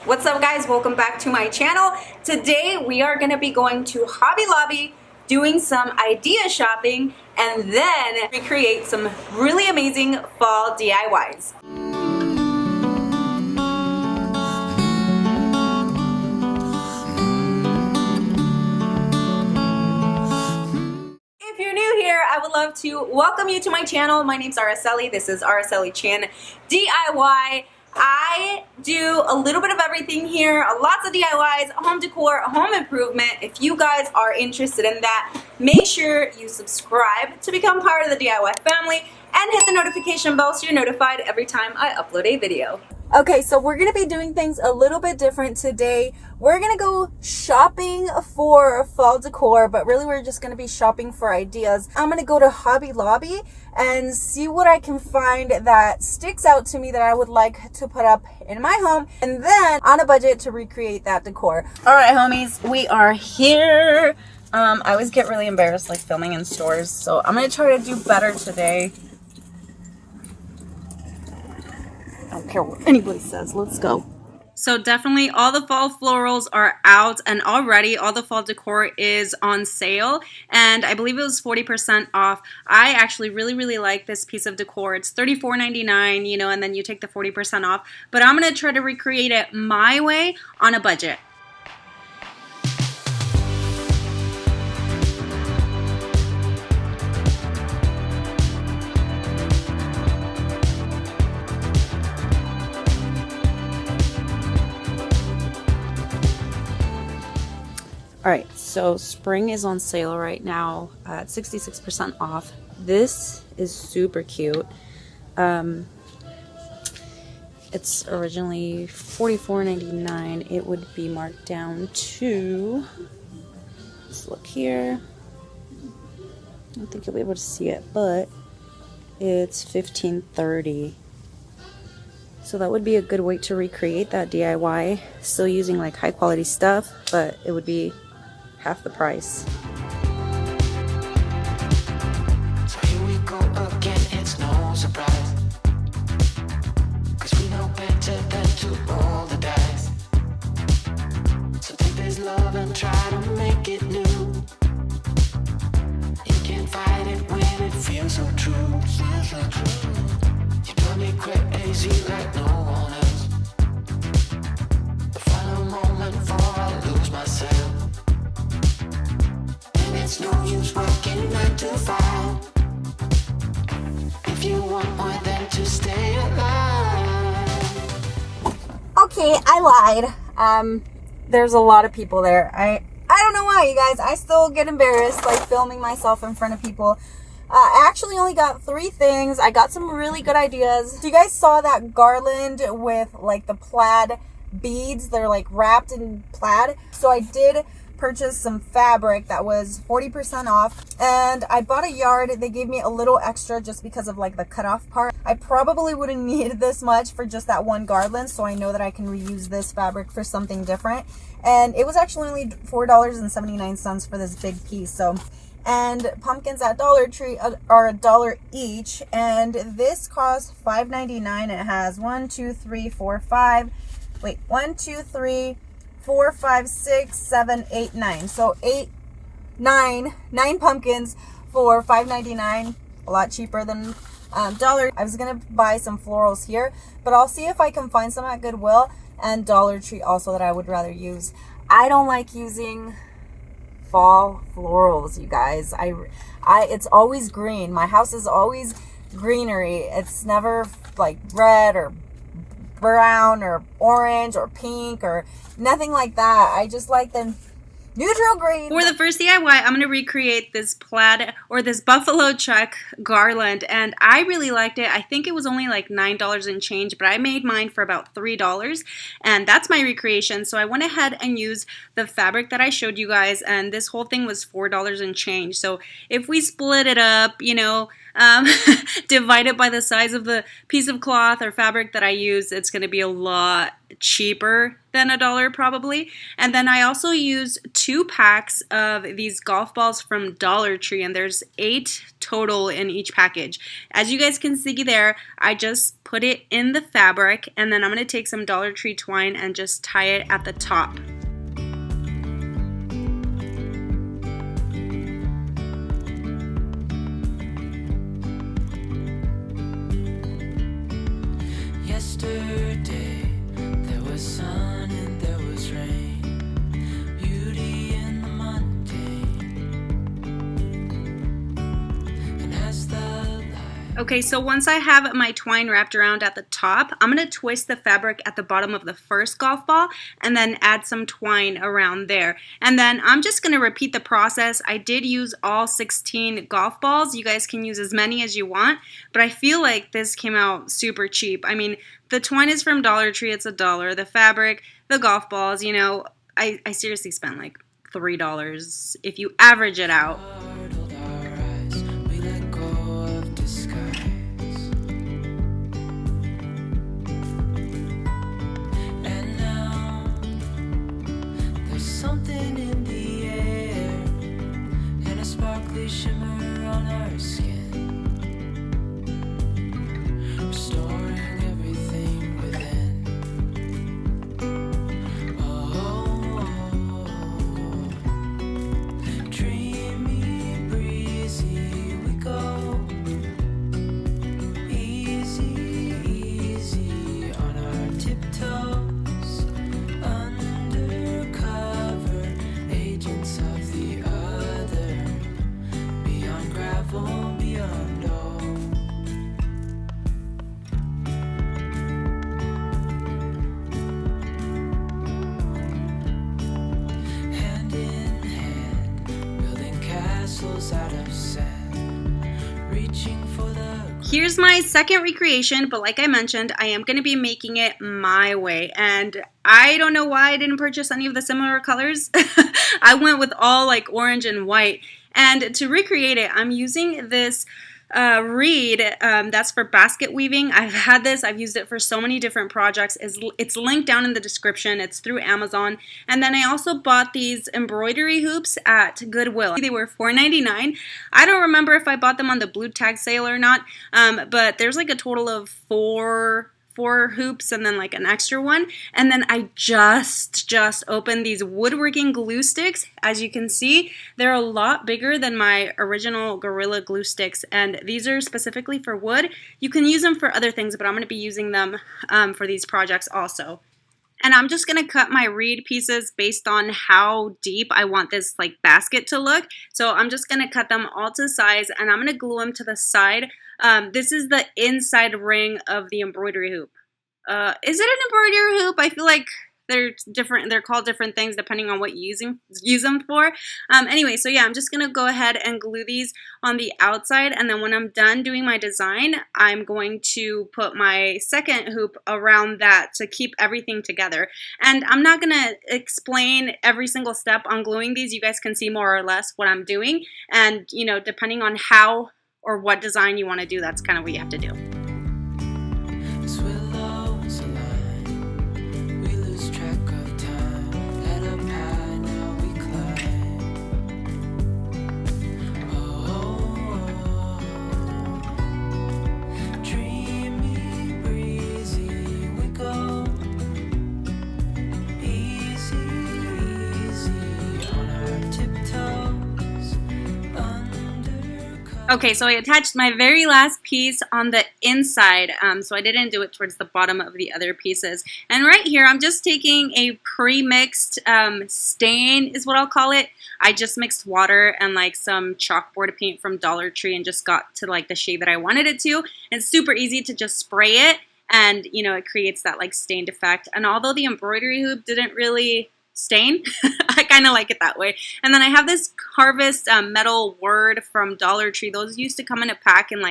What's up guys, welcome back to my channel. Today we are going to be going to Hobby Lobby, doing some idea shopping, and then recreate some really amazing fall DIYs. If you're new here, I would love to welcome you to my channel. My name's Araceli. This is Araceli Chan DIY. I do a little bit of everything here, lots of DIYs, home decor, home improvement. If you guys are interested in that, make sure you subscribe to become part of the DIY family and hit the notification bell so you're notified every time I upload a video. Okay, so we're going to be doing things a little bit different today. We're going to go shopping for fall decor, but really we're just going to be shopping for ideas. I'm going to go to Hobby Lobby and see what I can find that sticks out to me that I would like to put up in my home, and then on a budget to recreate that decor. All right, homies, we are here. I always get really embarrassed like filming in stores, so I'm going to try to do better today. I don't care what anybody says. Let's go. So definitely all the fall florals are out, and already all the fall decor is on sale, and I believe it was 40% off. I actually really like this piece of decor. It's $34.99, you know, and then you take the 40% off, but I'm going to try to recreate it my way on a budget. All right, so spring is on sale right now at 66% off. This is super cute. It's originally $44.99. It would be marked down to, let's look here. I don't think you'll be able to see it, but it's $15.30. So that would be a good way to recreate that DIY. Still using like high quality stuff, but it would be half the price. So here we go again, it's no surprise, 'cause we know better than to roll the dice. So take this love and try to make it new. You can't fight it when it feels so true. You drive me crazy like no one else. The final moment before I lose myself. It's no use working 9 to 5 if you want more than to stay alive. Okay, I lied. There's a lot of people there. I don't know why, you guys. I still get embarrassed like filming myself in front of people. I actually only got 3 things. I got some really good ideas. So you guys saw that garland with like the plaid beads. They're like wrapped in plaid. So I did purchased some fabric that was 40% off, and I bought a yard. They gave me a little extra just because of like the cutoff part. I probably wouldn't need this much for just that one garland, so I know that I can reuse this fabric for something different. And it was actually only $4.79 for this big piece. So, and pumpkins at Dollar Tree are $1 each, and this costs $5.99. It has 1, 2, 3, 4, 5. Wait, 1, 2, 3, 4, 5, 6, 7, 8, 9. So 9 pumpkins for $5.99. A lot cheaper than Dollar. I was gonna buy some florals here, but I'll see if I can find some at Goodwill and Dollar Tree also that I would rather use. I don't like using fall florals, you guys. It's always green. My house is always greenery. It's never like red or brown or orange or pink or nothing like that. I just like the neutral green. For the first DIY, I'm going to recreate this plaid or this buffalo check garland, and I really liked it. I think it was only like $9 and change, but I made mine for about $3, and that's my recreation. So I went ahead and used the fabric that I showed you guys, and this whole thing was $4 and change. So if we split it up, you know, divide it by the size of the piece of cloth or fabric that I use, it's going to be a lot cheaper than $1 probably. And then I also use 2 packs of these golf balls from Dollar Tree, and there's 8 total in each package. As you guys can see there, I just put it in the fabric, and then I'm going to take some Dollar Tree twine and just tie it at the top. Yesterday, there was sun and there was rain, beauty in the mundane, and as the light... Okay, so once I have my twine wrapped around at the top, I'm going to twist the fabric at the bottom of the first golf ball and then add some twine around there. And then I'm just going to repeat the process. I did use all 16 golf balls. You guys can use as many as you want, but I feel like this came out super cheap. I mean, the twine is from Dollar Tree, it's $1. The fabric, the golf balls, you know, I seriously spent like $3 if you average it out. Startled our eyes, we let go of disguise. And now there's something in the air and a sparkly shimmer on our skin, restoring everything within. Dreamy, breezy, we go. Easy, easy on our tiptoes. Undercover, agents of the other. Beyond gravel, beyond all. Hand in hand, building castles out of sand, reaching for the... Here's my second recreation, but like I mentioned, I am going to be making it my way, and I don't know why I didn't purchase any of the similar colors. I went with all like orange and white, and to recreate it, I'm using this reed that's for basket weaving. I've had this, I've used it for so many different projects. It's linked down in the description. It's through Amazon. And then I also bought these embroidery hoops at Goodwill. They were $4.99. I don't remember if I bought them on the blue tag sale or not, but there's like a total of four hoops and then like an extra one. And then I just opened these woodworking glue sticks. As you can see, they're a lot bigger than my original Gorilla glue sticks, and these are specifically for wood. You can use them for other things, but I'm going to be using them for these projects also. And I'm just going to cut my reed pieces based on how deep I want this like basket to look. So I'm just going to cut them all to size, and I'm going to glue them to the side. This is the inside ring of the embroidery hoop. Is it an embroidery hoop? I feel like they're different. They're called different things depending on what you use them for. Anyway, so yeah, I'm just going to go ahead and glue these on the outside. And then when I'm done doing my design, I'm going to put my second hoop around that to keep everything together. And I'm not going to explain every single step on gluing these. You guys can see more or less what I'm doing. And, you know, depending on how or what design you want to do, that's kind of what you have to do. As willows align, we lose track of time. Head up high, now we climb. Oh, dreamy, breezy, we go. Easy, easy on our tiptoes. Okay, so I attached my very last piece on the inside, so I didn't do it towards the bottom of the other pieces. And right here, I'm just taking a pre-mixed stain, is what I'll call it. I just mixed water and like some chalkboard paint from Dollar Tree and just got to like the shade that I wanted it to. And it's super easy to just spray it, and you know, it creates that like stained effect. And although the embroidery hoop didn't really stain, I kind of like it that way. And then I have this Harvest metal word from Dollar Tree. Those used to come in a pack in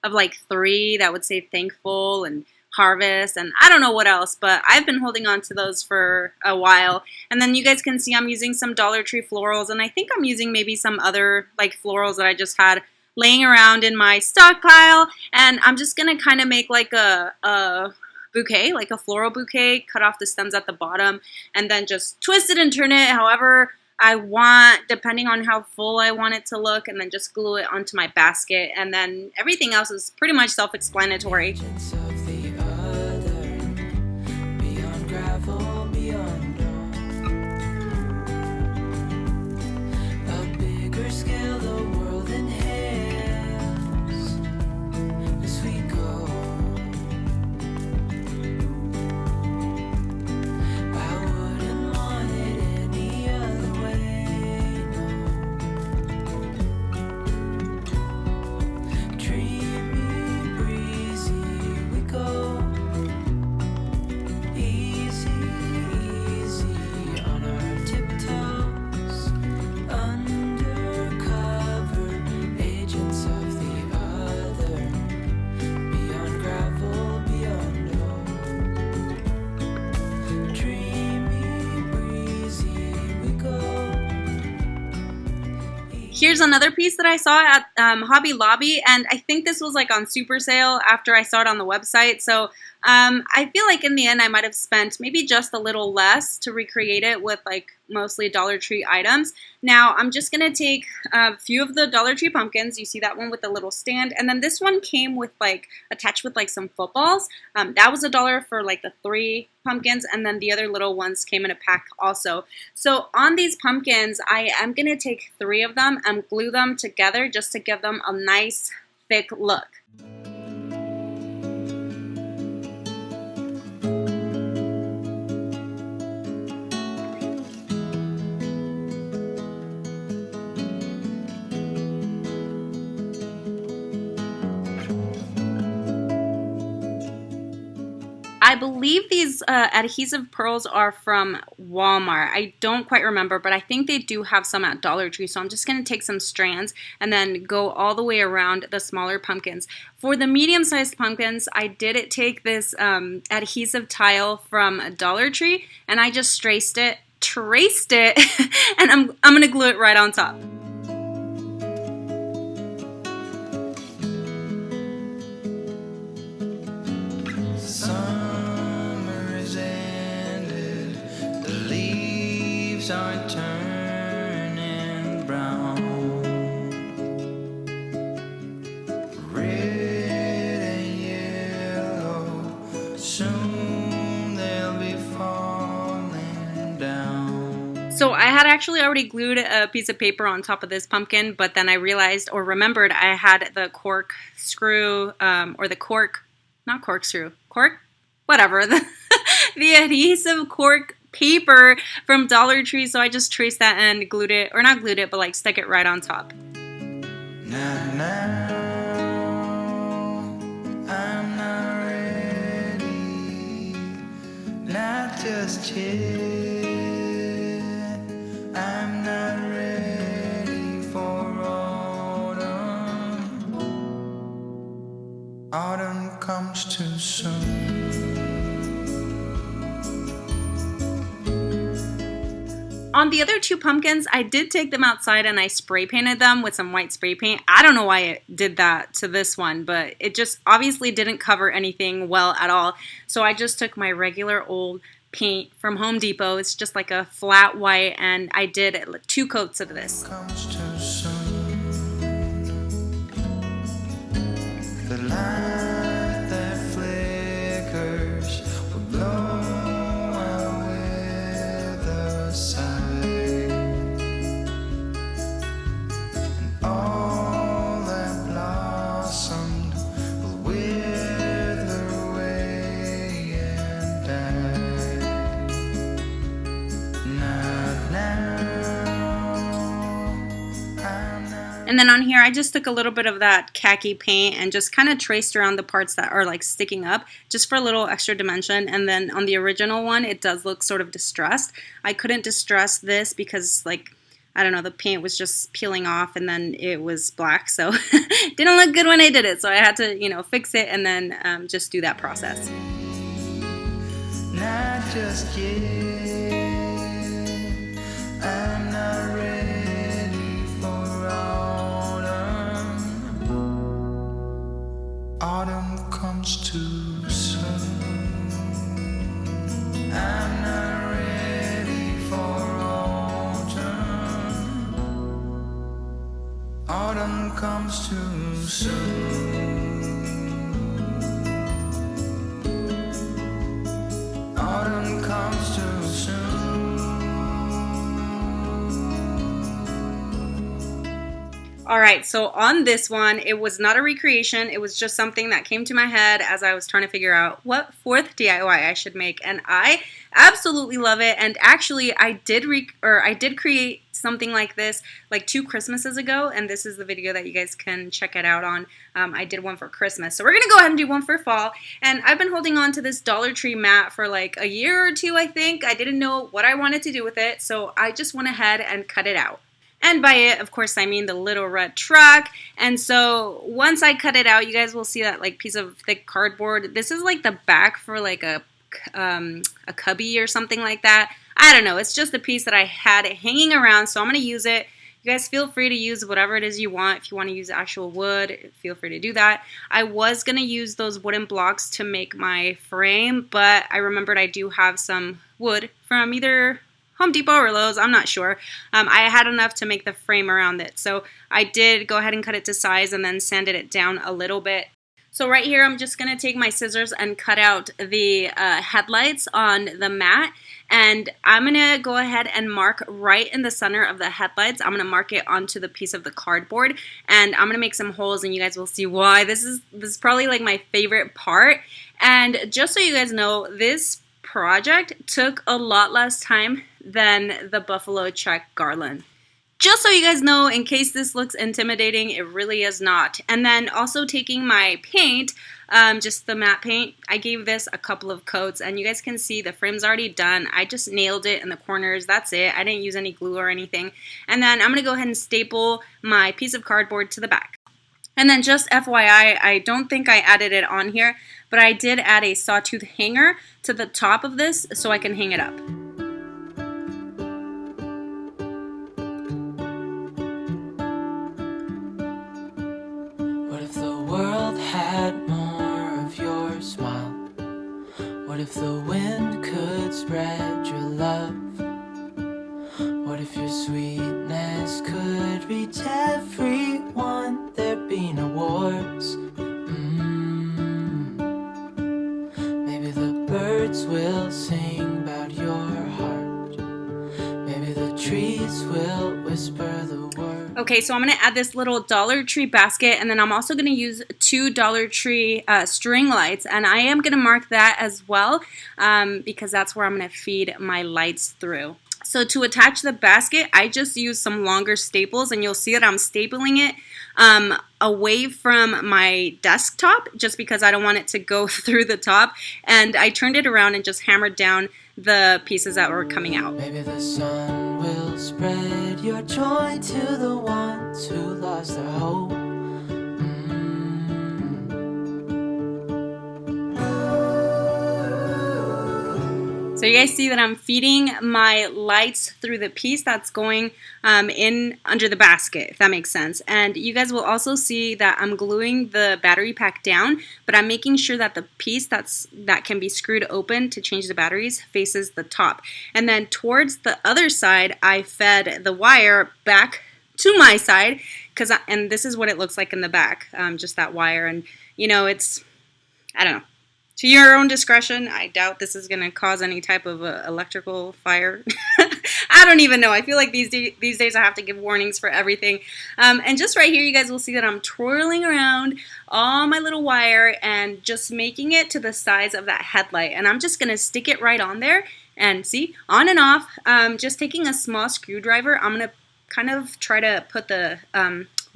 of 3 that would say thankful and harvest and I don't know what else, but I've been holding on to those for a while. And then you guys can see I'm using some Dollar Tree florals, and I think I'm using maybe some other like florals that I just had laying around in my stockpile, and I'm just gonna kind of make like a bouquet, like a floral bouquet, cut off the stems at the bottom, and then just twist it and turn it however I want, depending on how full I want it to look, and then just glue it onto my basket, and then everything else is pretty much self-explanatory. Here's another piece that I saw at Hobby Lobby, and I think this was like on super sale after I saw it on the website. So I feel like in the end I might have spent maybe just a little less to recreate it with like mostly Dollar Tree items. Now I'm just gonna take a few of the Dollar Tree pumpkins. You see that one with the little stand, and then this one came with like attached with like some footballs. That was $1 for like the 3 pumpkins, and then the other little ones came in a pack also. So on these pumpkins, I am gonna take 3 of them and glue them together just to give them a nice thick look. I believe these adhesive pearls are from Walmart. I don't quite remember, but I think they do have some at Dollar Tree. So I'm just going to take some strands and then go all the way around the smaller pumpkins. For the medium-sized pumpkins, I did take this adhesive tile from Dollar Tree, and I just traced it, and I'm going to glue it right on top. Are turning brown, red and yellow, soon they'll be falling down. So I had actually already glued a piece of paper on top of this pumpkin, but then I realized or remembered I had the corkscrew, or the cork, not corkscrew, cork, whatever, the adhesive cork paper from Dollar Tree, so I just traced that and glued it, or not glued it, but like stuck it right on top. Now, I'm not ready, not just yet. I'm not ready for autumn. Autumn comes too soon. On the other 2 pumpkins, I did take them outside and I spray painted them with some white spray paint. I don't know why it did that to this one, but it just obviously didn't cover anything well at all. So I just took my regular old paint from Home Depot. It's just like a flat white, and I did 2 coats of this. Comes too soon. The light that flickers will blow away the sun. And then on here, I just took a little bit of that khaki paint and just kind of traced around the parts that are like sticking up just for a little extra dimension. And then on the original one, it does look sort of distressed. I couldn't distress this because, like, I don't know, the paint was just peeling off and then it was black. So it didn't look good when I did it. So I had to, you know, fix it and then just do that process. Not just yet. I'm not ready for autumn. comes too soon. Autumn comes too soon. All right, so on this one, it was not a recreation. It was just something that came to my head as I was trying to figure out what fourth DIY I should make, and I absolutely love it. And actually, I did create something like this like 2 Christmases ago, and this is the video that you guys can check it out on. I did one for Christmas, so we're gonna go ahead and do one for fall. And I've been holding on to this Dollar Tree mat for like a year or 2, I think. I didn't know what I wanted to do with it, so I just went ahead and cut it out. And by it, of course, I mean the little red truck. And so once I cut it out, you guys will see that like piece of thick cardboard. This is like the back for like a cubby or something like that. I don't know. It's just a piece that I had hanging around, so I'm going to use it. You guys feel free to use whatever it is you want. If you want to use actual wood, feel free to do that. I was going to use those wooden blocks to make my frame, but I remembered I do have some wood from either Home Depot or Lowe's, I'm not sure. I had enough to make the frame around it. So I did go ahead and cut it to size and then sanded it down a little bit. So right here, I'm just going to take my scissors and cut out the headlights on the mat. And I'm going to go ahead and mark right in the center of the headlights. I'm going to mark it onto the piece of the cardboard. And I'm going to make some holes, and you guys will see why. This is probably like my favorite part. And just so you guys know, this project took a lot less time than the buffalo check garland. Just so you guys know, in case this looks intimidating, it really is not. And then also taking my paint, just the matte paint, I gave this a couple of coats, and you guys can see the frame's already done. I just nailed it in the corners. That's it. I didn't use any glue or anything. And then I'm going to go ahead and staple my piece of cardboard to the back. And then just FYI, I don't think I added it on here, but I did add a sawtooth hanger to the top of this so I can hang it up. What if the world had more of your smile? What if the wind could spread your love? What if your sweetness could reach everyone? There'd be no wars. Maybe the birds will sing about your heart. Maybe the trees will whisper the word. Okay, so I'm going to add this little Dollar Tree basket, and then I'm also going to use 2 Dollar Tree string lights, and I am going to mark that as well because that's where I'm going to feed my lights through. So to attach the basket, I just used some longer staples, and you'll see that I'm stapling it away from my desktop just because I don't want it to go through the top. And I turned it around and just hammered down the pieces that were coming out. Maybe the sun will spread your joy to the ones who lost their hope. So you guys see that I'm feeding my lights through the piece that's going in under the basket, if that makes sense. And you guys will also see that I'm gluing the battery pack down, but I'm making sure that the piece that can be screwed open to change the batteries faces the top. And then towards the other side, I fed the wire back to my side, and this is what it looks like in the back, just that wire. And you know, it's, I don't know. To your own discretion. I doubt this is going to cause any type of electrical fire. I don't even know. I feel like these days I have to give warnings for everything. And just right here, you guys will see that I'm twirling around all my little wire and just making it to the size of that headlight. And I'm just going to stick it right on there and see, on and off. Just taking a small screwdriver, I'm going to kind of try to put the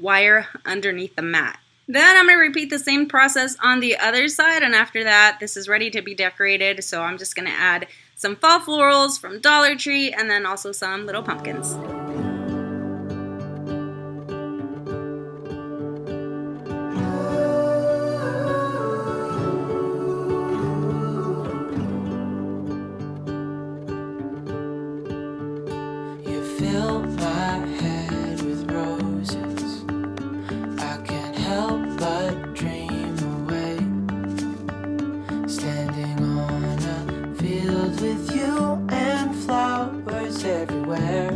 wire underneath the mat. Then I'm going to repeat the same process on the other side, and after that, this is ready to be decorated. So I'm just going to add some fall florals from Dollar Tree and then also some little pumpkins. You fill my head with roses. I can't help but dream away, standing on a field with you and flowers everywhere.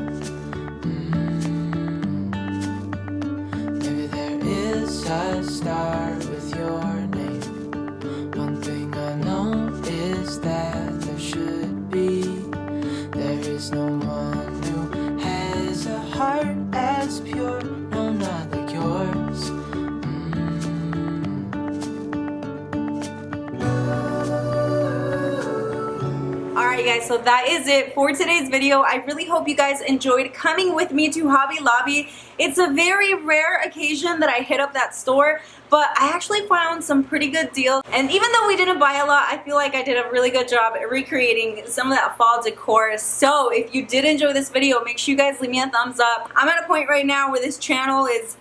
Alright guys, so that is it for today's video. I really hope you guys enjoyed coming with me to Hobby Lobby. It's a very rare occasion that I hit up that store, but I actually found some pretty good deals. And even though we didn't buy a lot, I feel like I did a really good job at recreating some of that fall decor. So if you did enjoy this video, make sure you guys leave me a thumbs up. I'm at a point right now where this channel is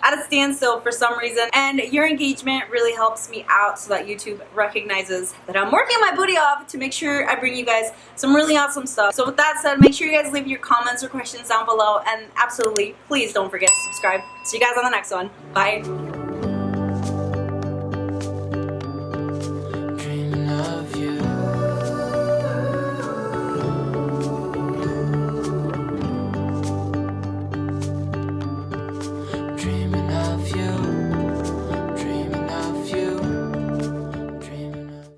at a standstill for some reason, and your engagement really helps me out so that YouTube recognizes that I'm working my booty off to make sure I bring you guys some really awesome stuff. So with that said, make sure you guys leave your comments or questions down below, and absolutely please don't forget to subscribe. See you guys on the next one. Bye.